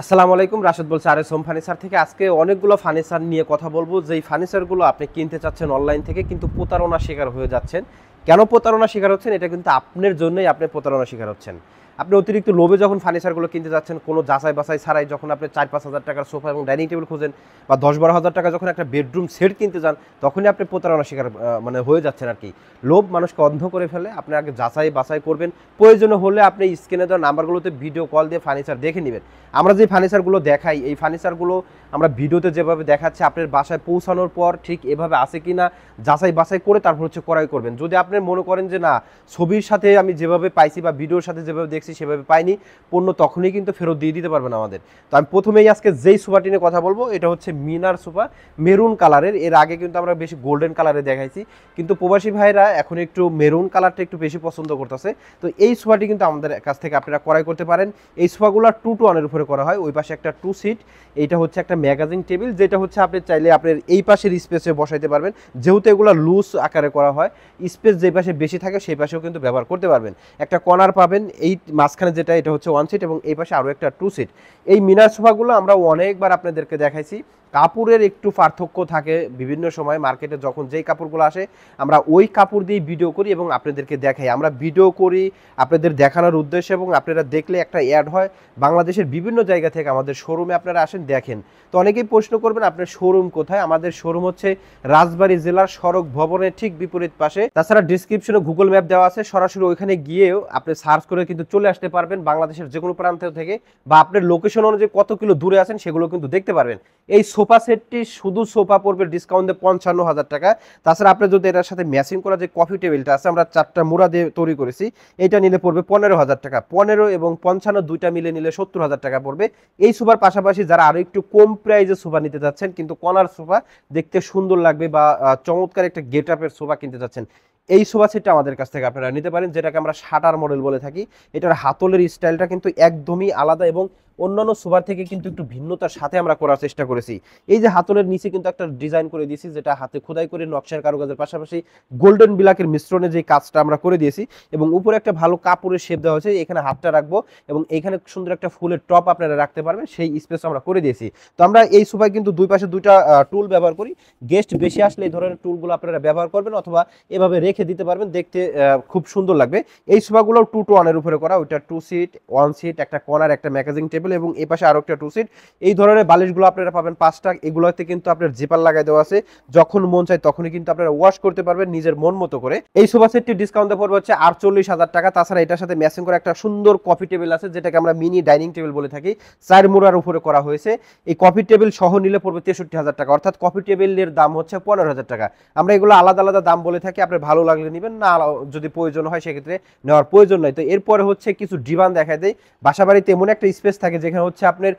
আসসালামু আলাইকুম, রাশেদ বলছি আরএস হোম ফার্নিচার থেকে। আজকে অনেকগুলো ফার্নিচার নিয়ে কথা বলবো, যেই ফার্নিচারগুলো আপনি কিনতে চাচ্ছেন অনলাইন থেকে, কিন্তু প্রতারণার শিকার হয়ে যাচ্ছেন। কেন প্রতারণার শিকার হচ্ছেন? এটা কিন্তু আপনার জন্যই আপনি প্রতারণার শিকার হচ্ছেন। আপনি অতিরিক্ত লোভে যখন ফার্নিচারগুলো কিনতে যাচ্ছেন, কোনো যাচাই বাছাই ছাড়াই যখন আপনি 4-5 হাজার টাকার সোফা এবং ডাইনিং টেবিল খোঁজেন, বা 10-12 হাজার টাকা যখন একটা বেডরুম সেট কিনতে যান, তখনই আপনি প্রতারণার শিকার মানে হয়ে যাচ্ছেন আর কি। লোভ মানুষকে অন্ধ করে ফেলে। আপনি আগে যাচাই বাছাই করবেন, প্রয়োজন হলে আপনি স্ক্রিনে দেওয়া নাম্বারগুলোতে ভিডিও কল দিয়ে ফার্নিচার দেখে নেবেন। আমরা যে ফার্নিচারগুলো দেখাই, এই ফার্নিচারগুলো আমরা ভিডিওতে যেভাবে দেখাচ্ছি, আপনার বাসায় পৌঁছানোর পর ঠিক এভাবে আছে কি না যাচাই বাছাই করে তারপর হচ্ছে ক্রয় করবেন। যদি আপনি মনে করেন যে না, ছবির সাথে আমি যেভাবে পাইছি বা ভিডিওর সাথে যেভাবে দেখছি সেভাবে পাইনি, পণ্য তখনই কিন্তু ফেরত দিয়ে দিতে পারবেন আমাদের। তো আমি প্রথমেই আজকে যেই সোফাটি নিয়ে কথা বলবো, এটা হচ্ছে মিনার সোফা, মেরুন কালারের। এর আগে কিন্তু আমরা বেশি গোল্ডেন কালারে দেখাইছি, কিন্তু প্রবাসী ভাইরা এখন একটু মেরুন কালারটা একটু বেশি পছন্দ করতেছে। তো এই সোফাটি কিন্তু আমাদের কাছ থেকে আপনারা ক্রয় করতে পারেন। এই সোফাগুলো 2-to-1 উপরে করা হয়। ওই পাশে একটা 2 সিট, এইটা হচ্ছে একটা ম্যাগাজিন টেবিল, যেটা হচ্ছে আপনি চাইলে আপনার এই পাশের স্পেসে বসাইতে পারবেন। যেহেতু এগুলো লুজ আকারে করা হয়, স্পেস যে পাশে বেশি থাকে সেই পাশেও কিন্তু ব্যবহার করতে পারবেন। একটা কর্নার পাবেন এই মাঝখানে, যেটা এটা হচ্ছে 1 সিট, এবং এই পাশে আরও একটা 2 সিট। এই মিনার সোফাগুলো আমরা অনেকবার আপনাদেরকে দেখাইছি। কাপড়ের একটু পার্থক্য থাকে বিভিন্ন সময়, মার্কেটে যখন যেই কাপড়গুলো আসে আমরা ওই কাপড় দিয়ে ভিডিও করি এবং আপনাদেরকে দেখাই। আমরা ভিডিও করি আপনাদের দেখানোর উদ্দেশ্যে, এবং আপনারা দেখলে একটা অ্যাড হয়। বাংলাদেশের বিভিন্ন জায়গা থেকে আমাদের শোরুমে আপনারা আসেন, দেখেন। তো অনেকেই প্রশ্ন করবেন আপনার শোরুম কোথায়। আমাদের শোরুম হচ্ছে রাজবাড়ী জেলার সড়ক ভবনের ঠিক বিপরীত পাশে। তাছাড়া ডিসক্রিপশনে গুগল ম্যাপ দেওয়া আছে, সরাসরি ওইখানে গিয়েও আপনি সার্চ করে কিন্তু চলে আসতে পারবেন বাংলাদেশের যে কোনো প্রান্ত থেকে, বা আপনার লোকেশন অনুযায়ী কত কিলো দূরে আছেন সেগুলো কিন্তু দেখতে পারবেন। এই সোফা সেটটি শুধু সোফা পড়বে ডিসকাউন্ট দিয়ে 55,000 টাকা। তাছাড়া আপনি যদি এটার সাথে ম্যাচিং করা যে কফি টেবিলটা আছে, আমরা 4টা মুড়া দিয়ে তৈরি করেছি, এটা নিলে পড়বে 15,000 টাকা। 15 এবং 55 দুইটা মিলে নিলে 70,000 টাকা পড়বে। এই সোফার পাশাপাশি যারা আরো একটু কম প্রাইজে সোফা নিতে যাচ্ছেন, কিন্তু কর্নার সোফা দেখতে সুন্দর লাগবে, বা চমৎকার একটা গেট আপের সোফা কিনতে যাচ্ছেন, এই সোফা সেটটা আমাদের কাছ থেকে আপনারা নিতে পারেন, যেটাকে আমরা শাটার মডেল বলে থাকি। এটার হাতলের স্টাইলটা কিন্তু একদমই আলাদা, এবং অন্যান্য সোফার থেকে কিন্তু একটু ভিন্নতার সাথে আমরা করার চেষ্টা করেছি। এই যে হাতলের নিচে কিন্তু একটা ডিজাইন করে দিয়েছি, যেটা হাতে খোদাই করে নকশার কারুকাজের পাশাপাশি গোল্ডেন ব্ল্যাকের মিশ্রণে যে কাজটা আমরা করে দিয়েছি, এবং উপরে একটা ভালো কাপড়ের শেপ দেওয়া হয়েছে। এখানে হাতটা রাখবো এবং এখানে সুন্দর একটা ফুলের টপ আপনারা রাখতে পারবেন, সেই স্পেস আমরা করে দিয়েছি। তো আমরা এই সোফায় কিন্তু দুই পাশে দুইটা টুল ব্যবহার করি। গেস্ট বেশি আসলে এই ধরনের টুলগুলো আপনারা ব্যবহার করবেন, অথবা এভাবে রেখে দিতে পারবেন, দেখতে খুব সুন্দর লাগবে। এই সোফাগুলো 2-to-1 উপরে করা। ওইটা 2 সিট, 1 সিট, একটা কর্নার, একটা ম্যাগাজিন টেবিল, এবং এই পাশে আরো একটা 2 সিট। এই ধরনের বালিশগুলো আপনারা পাবেন 5টা। এগুলোতে কিন্তু আপনার জিপার লাগাই দেওয়া আছে, যখন মন চায় তখনই কিন্তু আপনারা ওয়াশ করতে পারবেন নিজের মন মতো করে। এই সোফা সেটটি ডিসকাউন্টে পড়বে হচ্ছে 48,000 টাকা। তাছাড়া এটার সাথে ম্যাচিং করে একটা সুন্দর কফি টেবিল আছে, যেটাকে আমরা মিনি ডাইনিং টেবিল বলে থাকি, 4 মুড়ার উপরে করা হয়েছে। এই কফি টেবিল সহ নিলে পড়বে 63,000 টাকা, অর্থাৎ কফি টেবিলের দাম হচ্ছে 15,000 টাকা। আমরা এগুলো আলাদা আলাদা দাম বলে থাকি, আপনার ভালো লাগলে নেবেন, না যদি প্রয়োজন হয় সেক্ষেত্রে নেওয়ার প্রয়োজন নাই। তো এরপরে হচ্ছে কিছু ডিভান দেখা দেয়। বাসাবাড়িতে এমন একটা স্পেস থাকে যেখানে হচ্ছে আপনার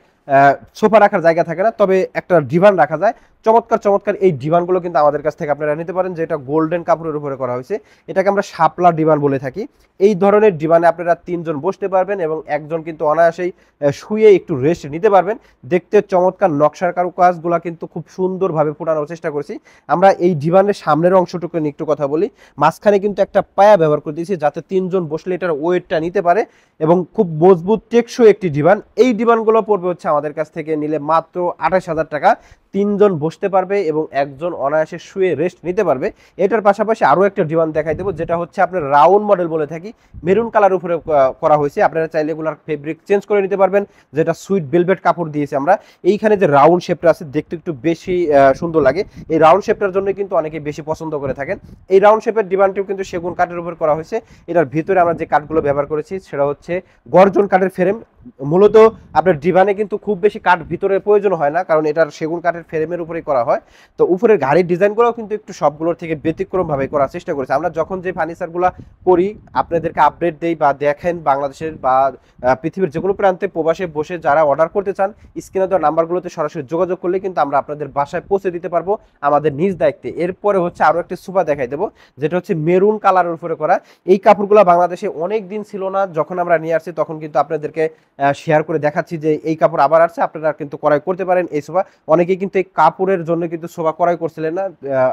সোফা রাখার জায়গা থাকে না, তবে একটা ডিভান রাখা যায়। চমৎকার চমৎকার এই ডিভানগুলো কিন্তু আমাদের কাছ থেকে আপনারা নিতে পারেন, যেটা গোল্ডেন কাপড়ের উপরে করা হয়েছে। এটাকে আমরা শাপলা ডিভান বলে থাকি। এই ধরনের ডিভানে আপনারা 3 জন বসতে পারবেন, এবং একজন কিন্তু অনায়াসেই শুয়ে একটু রেস্ট নিতে পারবেন। দেখতে চমৎকার, নকশার কারুকাজগুলো কিন্তু খুব সুন্দরভাবে ফোটানোর চেষ্টা করছি। আমরা এই ডিভানের সামনের অংশটুকু নিয়ে একটু কথা বলি। মাঝখানে কিন্তু একটা পায়া ব্যবহার করে দিয়েছি, যাতে 3 জন বসলে এটার ওয়েটটা নিতে পারে, এবং খুব মজবুত টেকসই একটি ডিভান। এই ডিভানগুলো পড়বে হচ্ছে আমাদের কাছ থেকে নিলে মাত্র 28,000 টাকা। 3 জন বসতে পারবে এবং একজন অনায়াসে শুয়ে রেস্ট নিতে পারবে। এটার পাশাপাশি আরও একটা ডিভান দেখাই দেবো, যেটা হচ্ছে আপনার রাউন্ড মডেল বলে থাকি, মেরুন কালার উপরে করা হয়েছে। আপনারা চাইলে এগুলার ফেব্রিক চেঞ্জ করে নিতে পারবেন, যেটা সুইট ভেলভেট কাপড় দিয়েছি আমরা। এইখানে যে রাউন্ড শেপটা আছে, দেখতে একটু বেশি সুন্দর লাগে। এই রাউন্ড শেপটার জন্য কিন্তু অনেকে বেশি পছন্দ করে থাকেন। এই রাউন্ড শেপের ডিভানটিও কিন্তু সেগুন কাঠের উপর করা হয়েছে। এটার ভিতরে আমরা যে কাঠগুলো ব্যবহার করেছি সেটা হচ্ছে গর্জন কাঠের ফ্রেম। মূলত আপনার ডিভানে কিন্তু খুব বেশি কাঠ ভিতরে প্রয়োজন হয় না, কারণ এটার সেগুন কাঠের ফ্রেমের উপরেই করা হয়। তো উপরের গাড়ির ডিজাইনগুলোও কিন্তু একটু সবগুলোর থেকে ব্যতিক্রম ভাবে করার চেষ্টা করেছি। আমরা যখন যে ফার্নিচারগুলো করি আপনাদেরকে আপডেট দেই বা দেখেন, বাংলাদেশের বা পৃথিবীর যে কোনো প্রান্তে প্রবাসে বসে যারা অর্ডার করতে চান, স্ক্রিনে দেওয়া নাম্বারগুলোতে সরাসরি যোগাযোগ করলে কিন্তু আমরা আপনাদের বাসায় পৌঁছে দিতে পারবো আমাদের নিজ দায়িত্বে। এরপরে হচ্ছে আরও একটি সোফা দেখাই দেবো, যেটা হচ্ছে মেরুন কালারের উপরে করা। এই কাপড়গুলো বাংলাদেশে অনেক দিন ছিল না, যখন আমরা নিয়ে আসছি তখন কিন্তু আপনাদেরকে শেয়ার করে দেখাচ্ছি যে এই কাপড় আবার আসছে, আপনারা কিন্তু ক্রয় করতে পারেন এই সোফা। অনেকেই কিন্তু এই কাপড়ের জন্য কিন্তু সোফা ক্রয় করছিলেন না,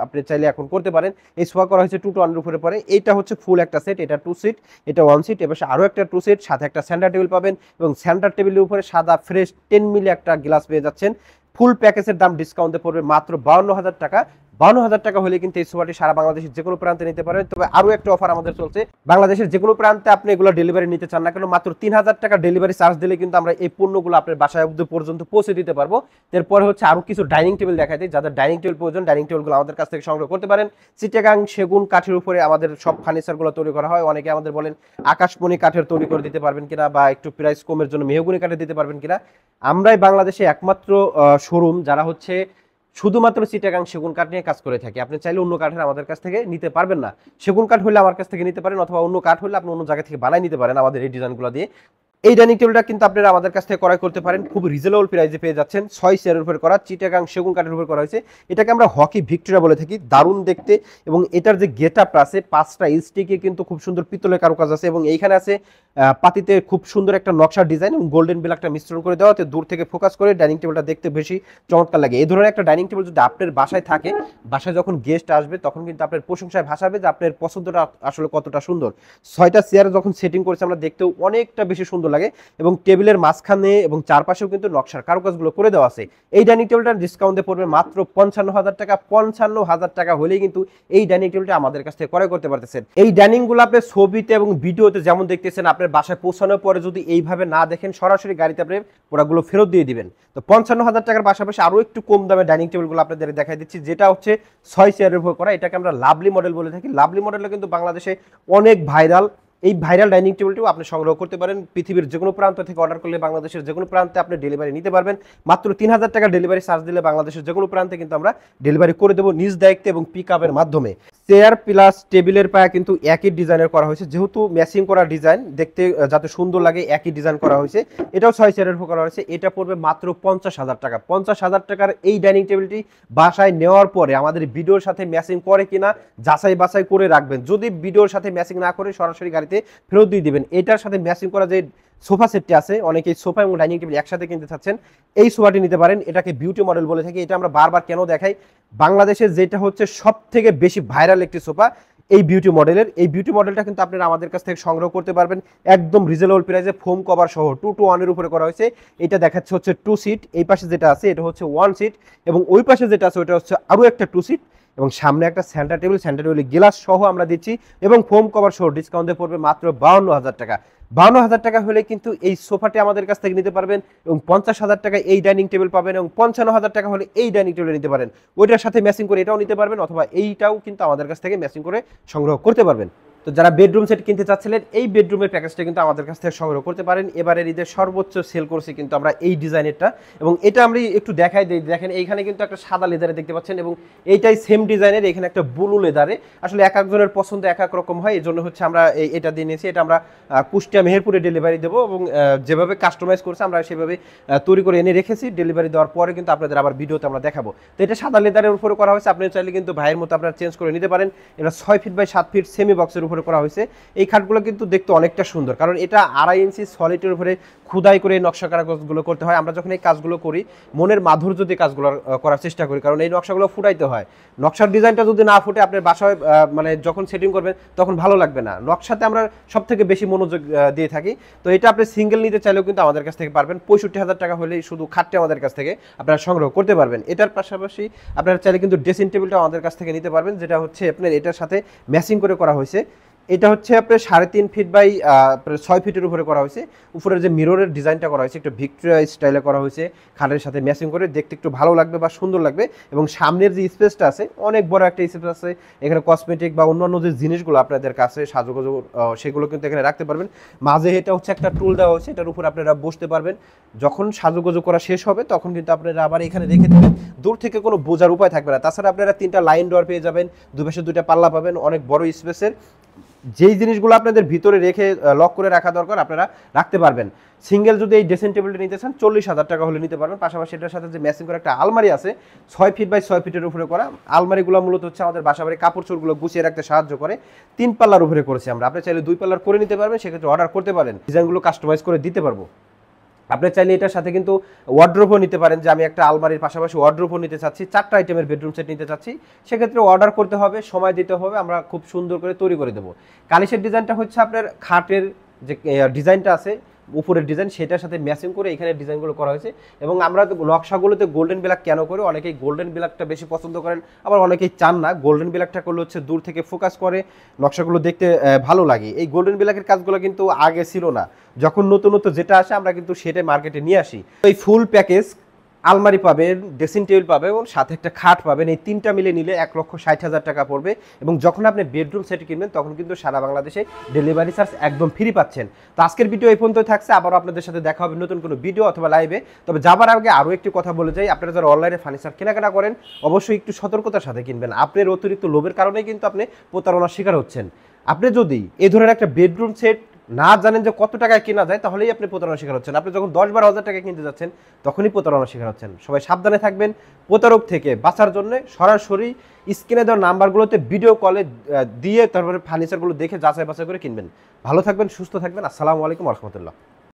আপনি চাইলে এখন করতে পারেন। এই সোফা করা হয়েছে 2 to 1 উপরে পড়ে। এইটা হচ্ছে ফুল একটা সেট, এটা 2 সিট, এটা 1 সিট, এবার আরো একটা 2 সিট, সাথে একটা সেন্টার টেবিল পাবেন এবং সেন্টার টেবিলের উপরে সাদা ফ্রেশ 10 মিলি একটা গ্লাস পেয়ে যাচ্ছেন। ফুল প্যাকেজের দাম ডিসকাউন্টে পড়বে মাত্র 52,000 টাকা। 52,000 টাকা হলে কিন্তু এই সোফাটি সারা বাংলাদেশের যে কোনো প্রান্তে নিতে পারবেন। তবে আরো একটা অফার আমাদের চলছে, বাংলাদেশের যে কোনো প্রান্তে আপনি এগুলো ডেলিভারি নিতে চান না কেন, মাত্র 3,000 টাকা ডেলিভারি চার্জ দিলে কিন্তু আমরা এই পণ্যগুলো আপনার বাসায় অবধি পর্যন্ত পৌঁছে দিতে পারবো। এরপরে হচ্ছে আরো কিছু ডাইনিং টেবিল দেখাই দিই, যাদের ডাইনিং টেবিল প্রয়োজন ডাইনিং টেবিলগুলো আমাদের কাছ থেকে সংগ্রহ করতে পারেন। চিটাগাং সেগুন কাঠের উপরে আমাদের সব ফার্নিচারগুলো তৈরি করা হয়। অনেকে আমাদের বলেন আকাশমণি কাঠের তৈরি করে দিতে পারবেন কিনা, বা একটু প্রাইস কমের জন্য মেহগুনি কাঠের দিতে পারবেন কিনা। আমরাই বাংলাদেশে একমাত্র শোরুম যারা হচ্ছে শুধুমাত্র চিটাগাং সেগুন কাঠ নিয়ে কাজ করে থাকি। আপনি চাইলে অন্য কাঠের আমাদের কাছ থেকে নিতে পারবেন না। সেগুন কাঠ হলে আমার কাছ থেকে নিতে পারেন, অথবা অন্য কাঠ হলে আপনি অন্য জায়গা থেকে বানাই নিতে পারেন আমাদের এই ডিজাইনগুলো দিয়ে। এই ডাইনিং টেবিলটা কিন্তু আপনারা আমাদের কাছ থেকে ক্রয় করতে পারেন, খুব রিজনেবল প্রাইসে পেয়ে যাচ্ছেন। 6 চেয়ারের উপর করা, চিটাগাং সেগুন কাঠের উপর করা হয়েছে। এটাকে আমরা হকি ভিক্টোরিয়া বলে থাকি, দারুণ দেখতে। এবং এটার যে গেটআপ আছে, 5টা স্টিকে কিন্তু খুব সুন্দর পিতলের কারুকাজ আছে, এবং এইখানে আছে পাতিতে খুব সুন্দর একটা নকশা ডিজাইন এবং গোল্ডেন ব্ল্যাকটা মিশ্রণ করে দেওয়াতে দূর থেকে ফোকাস করে ডাইনিং টেবিলটা দেখতে বেশি চমৎকার লাগে। এই ধরনের একটা ডাইনিং টেবিল যদি আপনার বাসায় থাকে, বাসায় যখন গেস্ট আসবে তখন কিন্তু আপনার প্রশংসায় ভাসাবে যে আপনার পছন্দটা আসলে কতটা সুন্দর। 6টা চেয়ার যখন সেটিং করেছে আমরা দেখতেও অনেকটা বেশি সুন্দর লাগে, এবং টেবিলের মাঝখানে এবং চারপাশেও কিন্তু নকশার কারুকাজগুলো করে দেওয়া আছে। এই ডাইনিং টেবিলটার ডিসকাউন্টে পড়বে মাত্র 55,000 টাকা। 55,000 টাকা হলেই কিন্তু এই ডাইনিং টেবিলটা আমাদের কাছ থেকে ক্রয় করতে পারতেছেন। এই ডাইনিং গুলো আপনি ছবিতে এবং ভিডিওতে যেমন দেখতেছেন, আপনার বাসায় পৌঁছানোর পরে যদি এইভাবে না দেখেন, সরাসরি গাড়িতে আপনি প্রোডাক্টগুলো ফেরত দিয়ে দিবেন। তো 55,000 টাকার পাশাপাশি আরো একটু কম দামে ডাইনিং টেবিলগুলো আপনাদের দেখাই দিচ্ছি, যেটা হচ্ছে 6 চেয়ারের উপর করা। এটাকে আমরা লাভলি মডেল বলে থাকি। লাভলি মডেলটা কিন্তু বাংলাদেশে অনেক ভাইরাল। এই ভাইরাল ডাইনিং টেবিলটিও আপনি সংগ্রহ করতে পারেন। পৃথিবীর যে কোনো প্রান্ত থেকে অর্ডার করলে বাংলাদেশের যে কোনো প্রান্তে আপনি ডেলিভারি নিতে পারবেন। মাত্র 3,000 টাকা ডেলিভারি চার্জ দিলে বাংলাদেশের যে কোনো প্রান্তে কিন্তু আমরা ডেলিভারি করে দেবো নিজ দায়িত্বে এবং পিক আপের মাধ্যমে। চেয়ার প্লাস টেবিলের পায়া কিন্তু একই ডিজাইনের করা হয়েছে, যেহেতু ম্যাচিং করা ডিজাইন, দেখতে যাতে সুন্দর লাগে একই ডিজাইন করা হয়েছে। এটাও 6 চেয়ারের উপর করা হয়েছে। এটা পড়বে মাত্র 50,000 টাকা। 50,000 টাকার এই ডাইনিং টেবিলটি বাসায় নেওয়ার পরে আমাদের ভিডিওর সাথে ম্যাচিং করে কিনা যাচাই বাছাই করে রাখবেন। যদি ভিডিওর সাথে ম্যাচিং না করে সরাসরি গাড়িতে ফেরত দিয়ে দিবেন। এটার সাথে ম্যাচিং করা যে সোফা সেটটি আছে, অনেকেই সোফা এবং ডাইনিং টেবিল একসাথে কিনতে চাচ্ছেন, এই সোফাটি নিতে পারেন। এটাকে বিউটি মডেল বলে থাকি। এটা আমরা বারবার কেন দেখাই, বাংলাদেশে যেটা হচ্ছে সব থেকে বেশি ভাইরাল একটি সোফা এই বিউটি মডেলের। এই বিউটি মডেলটা কিন্তু আপনারা আমাদের কাছ থেকে সংগ্রহ করতে পারবেন একদম রিজনেবল প্রাইসে, ফোম কভার সহ 2 to 1 এর উপরে করা হয়েছে। এটা দেখাচ্ছে হচ্ছে 2 সিট, এই পাশে যেটা আছে এটা হচ্ছে 1 সিট, এবং ওই পাশে যেটা আছে ওটা হচ্ছে আরো একটা 2 সিট, এবং সামনে একটা সেন্টার টেবিল গ্লাস সহ আমরা দিচ্ছি, এবং ফোম কভার সহ ডিসকাউন্টে পড়বে মাত্র 52,000 টাকা। 52,000 টাকা হলে কিন্তু এই সোফাটি আমাদের কাছ থেকে নিতে পারবেন, এবং 50,000 টাকা এই ডাইনিং টেবিল পাবেন, এবং 55,000 টাকা হলে এই ডাইনিং টেবিল নিতে পারেন। ওইটার সাথে ম্যাচিং করে এটাও নিতে পারবেন, অথবা এইটাও কিন্তু আমাদের কাছ থেকে ম্যাচিং করে সংগ্রহ করতে পারবেন। তো যারা বেডরুম সেট কিনতে চাচ্ছিলেন, এই বেডরুমের প্যাকেজটা কিন্তু আমাদের কাছ থেকে সংগ্রহ করতে পারেন। এবারের ঈদের সর্বোচ্চ সেল করছি কিন্তু আমরা এই ডিজাইনেরটা, এবং এটা আমরা একটু দেখাই দিই। দেখেন এইখানে কিন্তু একটা সাদা লেদারে দেখতে পাচ্ছেন, এবং এইটাই সেম ডিজাইনের, এখানে একটা ব্লু লেদারে। আসলে এক একজনের পছন্দ এক এক রকম হয়, এই জন্য হচ্ছে আমরা এটা দিয়ে নিয়েছি। এটা আমরা কুষ্টিয়া মেহেরপুরে ডেলিভারি দেবো, এবং যেভাবে কাস্টমাইজ করছে আমরা সেভাবে তৈরি করে এনে রেখেছি। ডেলিভারি দেওয়ার পরে কিন্তু আপনাদের আবার ভিডিওতে আমরা দেখাবো। তো এটা সাদা লেদারের উপরে করা হয়েছে, আপনি চাইলে কিন্তু ভাইয়ের মতো আপনারা চেঞ্জ করে নিতে পারেন। এটা 6 ফিট বাই 7 ফিট সেমি বক্সের উপরে করা হয়েছে। এই খাটগুলো কিন্তু দেখতে অনেকটা সুন্দর, কারণ এটা 2.5 ইঞ্চি সলিডের উপরে খুদাই করে নকশা কাজগুলো করতে হয়। আমরা যখন এই কাজগুলো করি মনের মাধুর্য দিয়ে কাজগুলো করার চেষ্টা করি, কারণ এই নকশাগুলো ফুটাইতে হয়। নকশার ডিজাইনটা যদি না ফুটে আপনার বাসায় মানে যখন সেটিং করবেন তখন ভালো লাগবে না। নকশাতে আমরা সব থেকে বেশি মনোযোগ দিয়ে থাকি। তো এটা আপনি সিঙ্গেল নিতে চাইলেও কিন্তু আমাদের কাছ থেকে পারবেন। 65,000 টাকা হলেই শুধু খাটটি আমাদের কাছ থেকে আপনারা সংগ্রহ করতে পারবেন। এটার পাশাপাশি আপনারা চাইলে কিন্তু ড্রেসিং টেবিলটা আমাদের কাছ থেকে নিতে পারবেন, যেটা হচ্ছে আপনার এটার সাথে ম্যাচিং করে করা হয়েছে। এটা হচ্ছে আপনার 3.5 ফিট বাই 6 ফিটের উপরে করা হয়েছে। উপরের যে মিররের ডিজাইনটা করা হয়েছে একটু ভিক্টোরিয়া স্টাইলে করা হয়েছে, খাটের সাথে ম্যাচিং করে দেখতে একটু ভালো লাগবে বা সুন্দর লাগবে। এবং সামনের যে স্পেসটা আছে অনেক বড় একটা স্পেস আছে, এখানে কসমেটিক বা অন্যান্য যে জিনিসগুলো আপনাদের কাছে সাজুগুজু সেগুলো কিন্তু এখানে রাখতে পারবেন। মাঝে এটা হচ্ছে একটা টুল দেওয়া হয়েছে, এটার উপর আপনারা বসতে পারবেন। যখন সাজুগুজু করা শেষ হবে তখন কিন্তু আপনারা আবার এখানে রেখে দেবেন, দূর থেকে কোনো বোঝার উপায় থাকবে না। তাছাড়া আপনারা 3টা লাইন ডোর পেয়ে যাবেন, দুপাশে 2টা পাল্লা পাবেন, অনেক বড় স্পেসের। যেই জিনিসগুলো আপনাদের ভিতরে রেখে লক করে রাখা দরকার আপনারা রাখতে পারবেন। সিঙ্গেল যদি এই ড্রেসিং টেবিলটা নিতে চান 40,000 টাকা হলে নিতে পারবেন। পাশাপাশি এটার সাথে যে ম্যাচিং করে একটা আলমারি আছে 6 ফিট বাই 6 ফিটের উপরে করা। আলমারিগুলো মূলত হচ্ছে আমাদের বাসাবাড়ি কাপড় চোরগুলো গুছিয়ে রাখতে সাহায্য করে। 3 পাল্লার উপরে করেছি আমরা, আপনি চাইলে 2 পাল্লার করে নিতে পারবেন, সেক্ষেত্রে অর্ডার করতে পারেন, ডিজাইনগুলো কাস্টমাইজ করে দিতে পারবো। আপনি চাইলে এটার সাথে কিন্তু ওয়ার্ড্রোবও নিতে পারেন, যে আমি একটা আলমারির পাশাপাশি ওয়ার্ড্রোবও নিতে চাচ্ছি, 4টা আইটেমের বেডরুম সেট নিতে চাচ্ছি, সেক্ষেত্রে অর্ডার করতে হবে, সময় দিতে হবে, আমরা খুব সুন্দর করে তৈরি করে দেবো। কালিশের ডিজাইনটা হচ্ছে আপনার খাটের যে ডিজাইনটা আছে উপরের ডিজাইন, সেটার সাথে ম্যাচিং করে এখানে ডিজাইনগুলো করা হয়েছে। এবং আমরা নকশাগুলোতে গোল্ডেন ব্ল্যাক কেন করি, অনেকেই গোল্ডেন ব্ল্যাকটা বেশি পছন্দ করেন, আবার অনেকেই চান না। গোল্ডেন ব্ল্যাকটা করলে হচ্ছে দূর থেকে ফোকাস করে, নকশাগুলো দেখতে ভালো লাগে। এই গোল্ডেন ব্ল্যাকের কাজগুলো কিন্তু আগে ছিল না, যখন নতুন নতুন যেটা আসে আমরা কিন্তু সেটাই মার্কেটে নিয়ে আসি। এই ফুল প্যাকেজ আলমারি পাবেন, ড্রেসিং টেবিল পাবেন এবং সাথে একটা খাট পাবেন, এই 3টা মিলে নিলে 1,60,000 টাকা পড়বে। এবং যখন আপনি বেডরুম সেট কিনবেন তখন কিন্তু সারা বাংলাদেশে ডেলিভারি চার্জ একদম ফ্রি পাচ্ছেন। তো আজকের ভিডিও এই পর্যন্ত থাকছে, আবারও আপনাদের সাথে দেখা হবে নতুন কোনো ভিডিও অথবা লাইভে। তবে যাবার আগে আরও একটি কথা বলে যাই, আপনারা যারা অনলাইনে ফার্নিচার কেনাকাটা করেন অবশ্যই একটু সতর্কতার সাথে কিনবেন। আপনার অতিরিক্ত লোভের কারণেই কিন্তু আপনি প্রতারণার শিকার হচ্ছেন। আপনি যদি এই ধরনের একটা বেডরুম সেট না জানেন যে কত টাকায় কেনা যায়, তাহলেই আপনি প্রতারণার শিকার হচ্ছেন। আপনি যখন 10-12 হাজার টাকা কিনতে যাচ্ছেন তখনই প্রতারণার শিকার হচ্ছেন। সবাই সাবধানে থাকবেন। প্রতারক থেকে বাঁচার জন্য সরাসরি স্ক্রিনে দেওয়া নাম্বারগুলোতে ভিডিও কলে দিয়ে তারপরে ফার্নিচারগুলো দেখে যাচাই বাছাই করে কিনবেন। ভালো থাকবেন, সুস্থ থাকবেন। আসসালামু আলাইকুম ওয়া রাহমাতুল্লাহ।